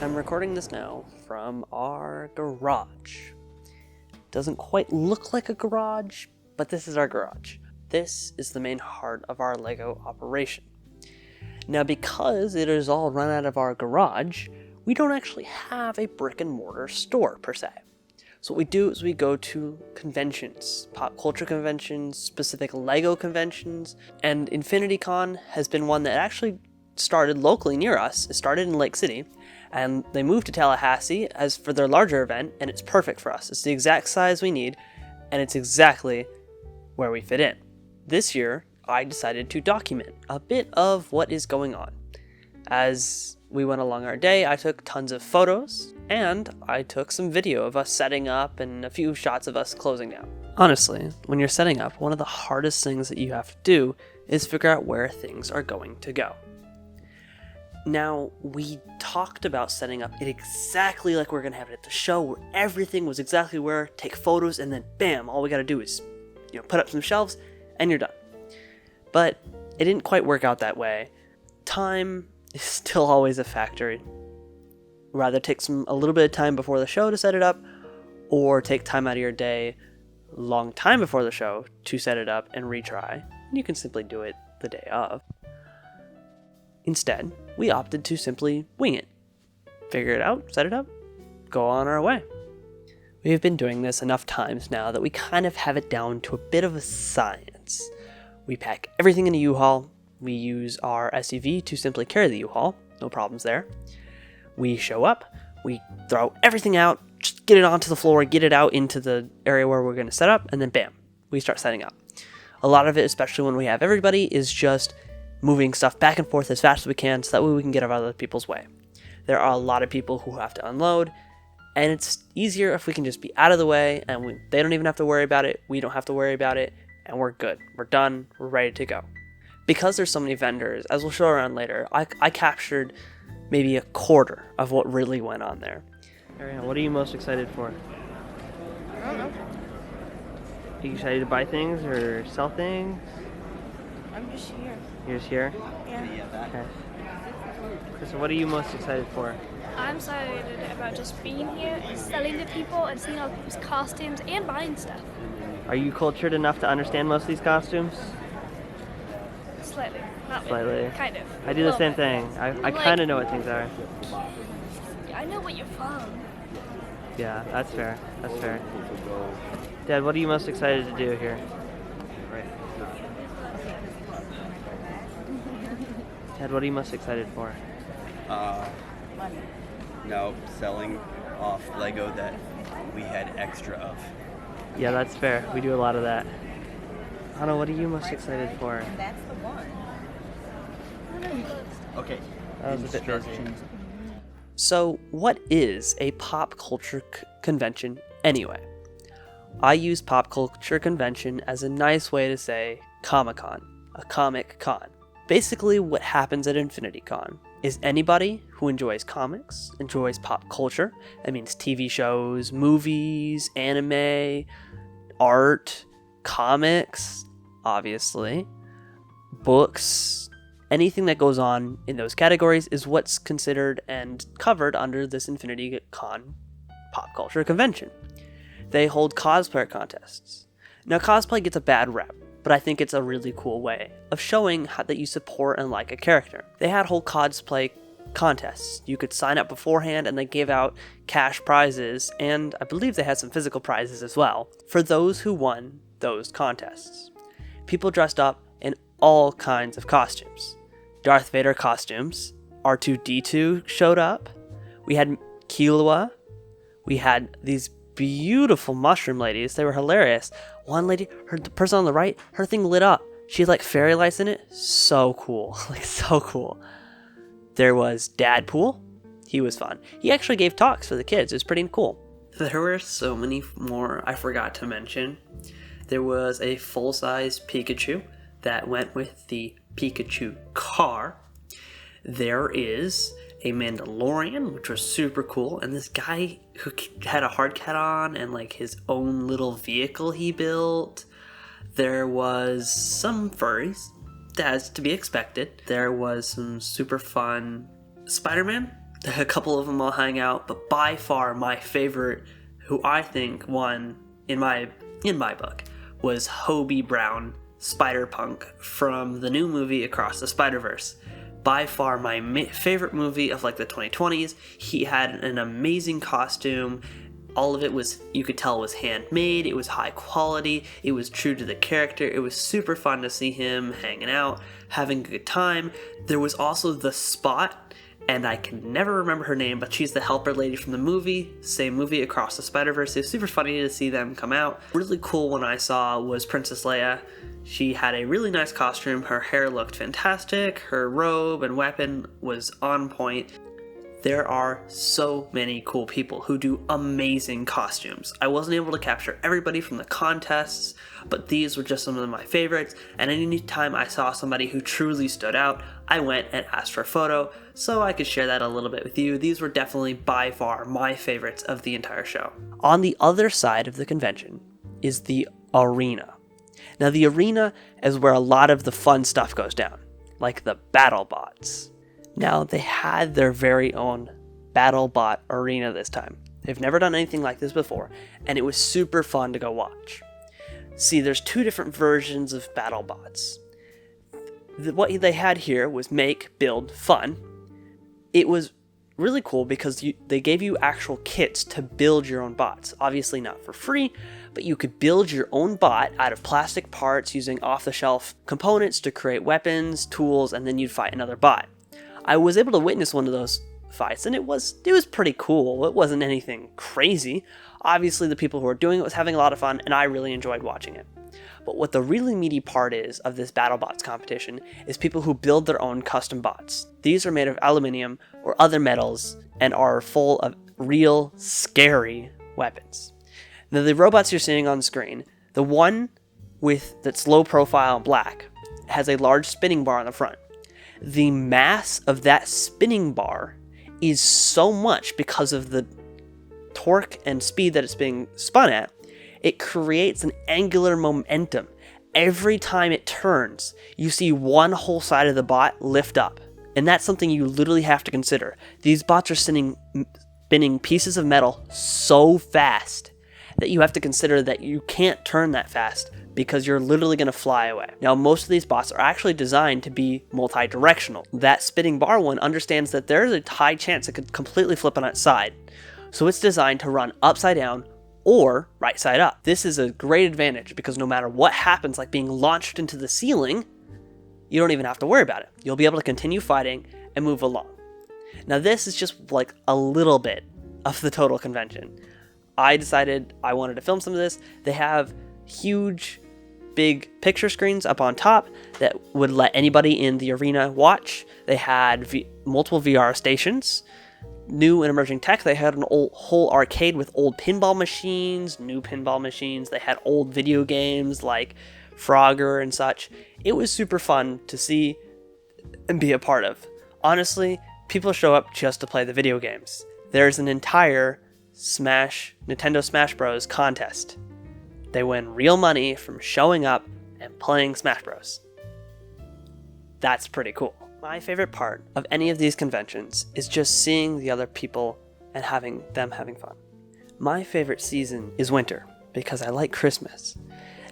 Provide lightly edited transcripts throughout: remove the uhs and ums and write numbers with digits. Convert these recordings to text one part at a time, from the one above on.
I'm recording this now from our garage. Doesn't quite look like a garage, but this is our garage. This is the main heart of our LEGO operation. Now, because it is all run out of our garage, we don't actually have a brick and mortar store per se. So what we do is we go to conventions, pop culture conventions, specific LEGO conventions, and InfinityCon has been one that actually started locally near us. It started in Lake City, and they moved to Tallahassee as for their larger event, and it's perfect for us. It's the exact size we need, and it's exactly where we fit in. This year, I decided to document a bit of what is going on. As we went along our day, I took tons of photos, and I took some video of us setting up and a few shots of us closing down. Honestly, when you're setting up, one of the hardest things that you have to do is figure out where things are going to go. Now, we talked about setting up it exactly like we're going to have it at the show, where everything was exactly where, take photos, and then bam, all we got to do is, put up some shelves, and you're done. But it didn't quite work out that way. Time is still always a factor. Rather take a little bit of time before the show to set it up, or take time out of your day, long time before the show, to set it up and retry. You can simply do it the day of. Instead, we opted to simply wing it. Figure it out, set it up, go on our way. We have been doing this enough times now that we kind of have it down to a bit of a science. We pack everything in a U-Haul. We use our SUV to simply carry the U-Haul. No problems there. We show up, we throw everything out, just get it onto the floor, get it out into the area where we're going to set up, and then bam, we start setting up. A lot of it, especially when we have everybody, is just moving stuff back and forth as fast as we can so that way we can get out of other people's way. There are a lot of people who have to unload, and it's easier if we can just be out of the way and they don't even have to worry about it, we don't have to worry about it, and we're good. We're done, we're ready to go. Because there's so many vendors, as we'll show around later, I captured maybe a quarter of what really went on there. Ariana, what are you most excited for? I don't know. Are you excited to buy things or sell things? I'm just here. You're just here? Yeah. Okay. So what are you most excited for? I'm excited about just being here and selling to people and seeing all people's costumes and buying stuff. Are you cultured enough to understand most of these costumes? Slightly. Not Slightly. really. Kind of. I do the same thing. I kind of know what things are. I know what you're from. Yeah, that's fair. That's fair. Dad, what are you most excited to do here? Dad, what are you most excited for? No, selling off Lego that we had extra of. Yeah, that's fair. We do a lot of that. Anna, what are you most excited for? That's the one. Okay. That was a bit busy. So, what is a pop culture convention anyway? I use pop culture convention as a nice way to say ComicCon, a comic con. Basically, what happens at InfinityCon is anybody who enjoys comics, enjoys pop culture, that means TV shows, movies, anime, art, comics, obviously, books, anything that goes on in those categories is what's considered and covered under this InfinityCon pop culture convention. They hold cosplay contests. Now, cosplay gets a bad rep, but I think it's a really cool way of showing that you support and like a character. They had whole cosplay contests. You could sign up beforehand and they gave out cash prizes, and I believe they had some physical prizes as well for those who won those contests. People dressed up in all kinds of costumes. Darth Vader costumes, R2-D2 showed up, we had Killua, we had these beautiful mushroom ladies. They were hilarious. One lady, the person on the right, her thing lit up. She had like fairy lights in it. So cool. Like so cool. There was Dadpool. He was fun. He actually gave talks for the kids. It was pretty cool. There were so many more I forgot to mention. There was a full-size Pikachu that went with the Pikachu car. There is a Mandalorian, which was super cool, and this guy who had a hard hat on and like his own little vehicle he built. There was some furries, that's to be expected. There was some super fun Spider-Man A couple of them I'll hang out, but by far my favorite, who I think won in my book, was Hobie Brown, Spider-Punk from the new movie Across the Spider-Verse. By far my favorite movie of like the 2020s. He had an amazing costume. All of it was, you could tell, was handmade. It was high quality. It was true to the character. It was super fun to see him hanging out, having a good time. There was also the Spot, and I can never remember her name, but she's the helper lady from the movie, same movie, Across the Spider-Verse. It was super funny to see them come out. Really cool one I saw was Princess Leia. She had a really nice costume. Her hair looked fantastic. Her robe and weapon was on point. There are so many cool people who do amazing costumes. I wasn't able to capture everybody from the contests, but these were just some of my favorites, and any time I saw somebody who truly stood out, I went and asked for a photo, so I could share that a little bit with you. These were definitely by far my favorites of the entire show. On the other side of the convention is the arena. Now the arena is where a lot of the fun stuff goes down, like the battle bots. Now, they had their very own BattleBot arena this time. They've never done anything like this before, and it was super fun to go watch. See, there's two different versions of BattleBots. What they had here was make, build, fun. It was really cool because they gave you actual kits to build your own bots. Obviously not for free, but you could build your own bot out of plastic parts using off-the-shelf components to create weapons, tools, and then you'd fight another bot. I was able to witness one of those fights, and it was pretty cool. It wasn't anything crazy. Obviously, the people who were doing it was having a lot of fun, and I really enjoyed watching it. But what the really meaty part is of this BattleBots competition is people who build their own custom bots. These are made of aluminum or other metals and are full of real, scary weapons. Now, the robots you're seeing on screen, the one that's low profile and black, has a large spinning bar on the front. The mass of that spinning bar is so much because of the torque and speed that it's being spun at, it creates an angular momentum. Every time it turns, you see one whole side of the bot lift up. And that's something you literally have to consider. These bots are spinning pieces of metal so fast that you have to consider that you can't turn that fast because you're literally going to fly away. Now, most of these bots are actually designed to be multi-directional. That spinning bar one understands that there's a high chance it could completely flip on its side. So it's designed to run upside down or right side up. This is a great advantage because no matter what happens, like being launched into the ceiling, you don't even have to worry about it. You'll be able to continue fighting and move along. Now, this is just like a little bit of the total convention. I decided I wanted to film some of this. They have huge, big picture screens up on top that would let anybody in the arena watch. They had multiple VR stations. New and emerging tech. They had an whole arcade with old pinball machines, new pinball machines. They had old video games like Frogger and such. It was super fun to see and be a part of. Honestly, people show up just to play the video games. There's an entire Nintendo Smash Bros. Contest. They win real money from showing up and playing Smash Bros. That's pretty cool. My favorite part of any of these conventions is just seeing the other people and having fun. My favorite season is winter because I like Christmas.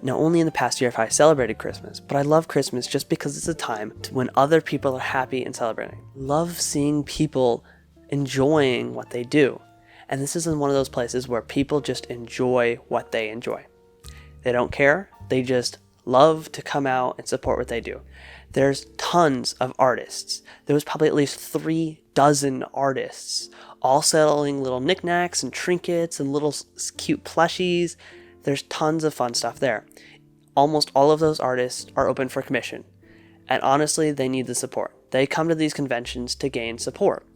Now, only in the past year have I celebrated Christmas, but I love Christmas just because it's a time when other people are happy and celebrating. Love seeing people enjoying what they do. And this is one of those places where people just enjoy what they enjoy. They don't care. They just love to come out and support what they do. There's tons of artists. There was probably at least 36 artists, all selling little knickknacks and trinkets and little cute plushies. There's tons of fun stuff there. Almost all of those artists are open for commission. And honestly, they need the support. They come to these conventions to gain support.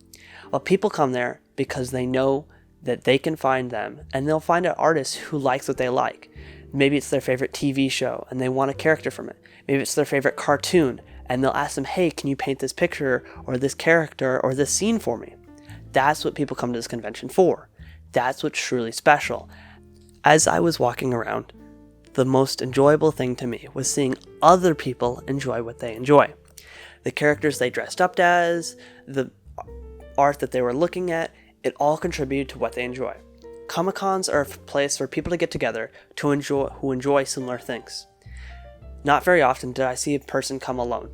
Well, people come there because they know that they can find them, and they'll find an artist who likes what they like. Maybe it's their favorite TV show, and they want a character from it. Maybe it's their favorite cartoon, and they'll ask them, hey, can you paint this picture, or this character, or this scene for me? That's what people come to this convention for. That's what's truly special. As I was walking around, the most enjoyable thing to me was seeing other people enjoy what they enjoy. The characters they dressed up as, the art that they were looking at, it all contributed to what they enjoy. Comic-Cons are a place for people to get together who enjoy similar things. Not very often did I see a person come alone.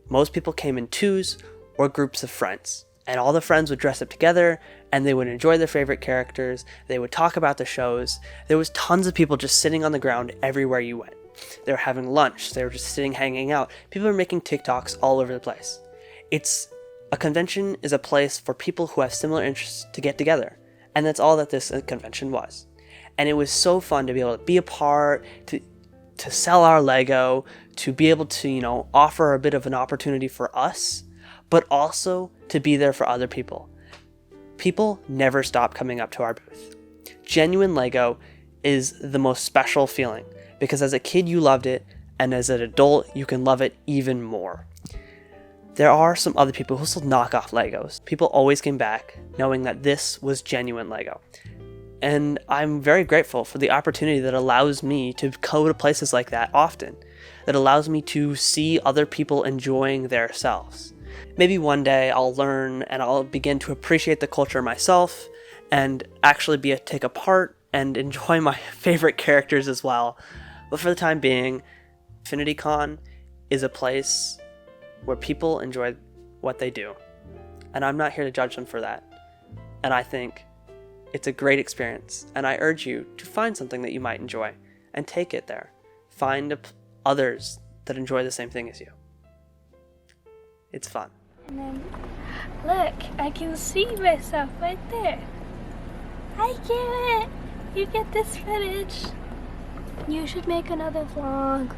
Most people came in twos or groups of friends, and all the friends would dress up together and they would enjoy their favorite characters, they would talk about the shows. There was tons of people just sitting on the ground everywhere you went. They were having lunch, they were just sitting hanging out. People were making TikToks all over the place. A convention is a place for people who have similar interests to get together, and that's all that this convention was. And it was so fun to be able to be a part, to sell our Lego, to be able to, offer a bit of an opportunity for us, but also to be there for other people. People never stop coming up to our booth. Genuine Lego is the most special feeling, because as a kid you loved it, and as an adult you can love it even more. There are some other people who still knock off Legos. People always came back knowing that this was genuine Lego. And I'm very grateful for the opportunity that allows me to go to places like that often, that allows me to see other people enjoying themselves. Maybe one day I'll learn and I'll begin to appreciate the culture myself and actually take a part and enjoy my favorite characters as well. But for the time being, InfinityCon is a place where people enjoy what they do. And I'm not here to judge them for that. And I think it's a great experience, and I urge you to find something that you might enjoy and take it there. Find others that enjoy the same thing as you. It's fun. And then, look, I can see myself right there. I get it. You get this footage. You should make another vlog.